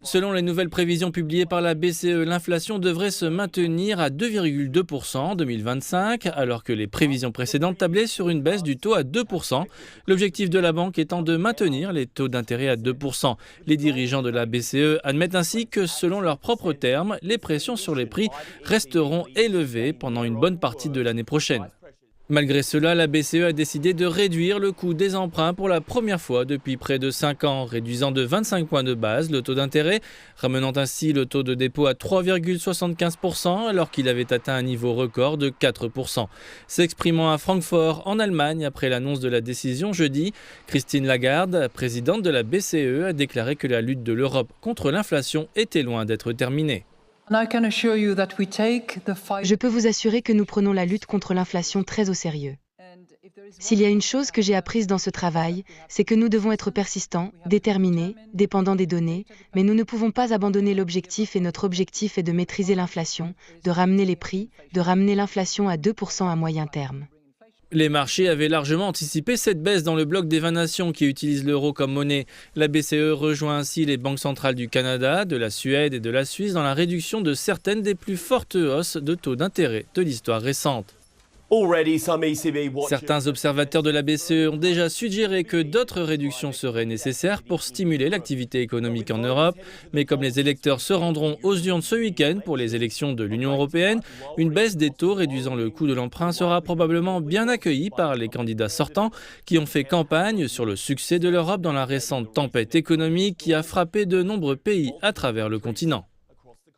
Selon les nouvelles prévisions publiées par la BCE, l'inflation devrait se maintenir à 2,2% en 2025, alors que les prévisions précédentes tablaient sur une baisse du taux à 2%. L'objectif de la banque étant de maintenir les taux d'intérêt à 2%. Les dirigeants de la BCE admettent ainsi que, selon leurs propres termes, les pressions sur les prix resteront élevées pendant une bonne partie de l'année prochaine. Malgré cela, la BCE a décidé de réduire le coût des emprunts pour la première fois depuis près de 5 ans, réduisant de 25 points de base le taux d'intérêt, ramenant ainsi le taux de dépôt à 3,75% alors qu'il avait atteint un niveau record de 4%. S'exprimant à Francfort, en Allemagne, après l'annonce de la décision jeudi, Christine Lagarde, présidente de la BCE, a déclaré que la lutte de l'Europe contre l'inflation était loin d'être terminée. Je peux vous assurer que nous prenons la lutte contre l'inflation très au sérieux. S'il y a une chose que j'ai apprise dans ce travail, c'est que nous devons être persistants, déterminés, dépendants des données, mais nous ne pouvons pas abandonner l'objectif et notre objectif est de maîtriser l'inflation, de ramener les prix, de ramener l'inflation à 2% à moyen terme. Les marchés avaient largement anticipé cette baisse dans le bloc des 20 nations qui utilisent l'euro comme monnaie. La BCE rejoint ainsi les banques centrales du Canada, de la Suède et de la Suisse dans la réduction de certaines des plus fortes hausses de taux d'intérêt de l'histoire récente. Certains observateurs de la BCE ont déjà suggéré que d'autres réductions seraient nécessaires pour stimuler l'activité économique en Europe. Mais comme les électeurs se rendront aux urnes ce week-end pour les élections de l'Union européenne, une baisse des taux réduisant le coût de l'emprunt sera probablement bien accueillie par les candidats sortants qui ont fait campagne sur le succès de l'Europe dans la récente tempête économique qui a frappé de nombreux pays à travers le continent.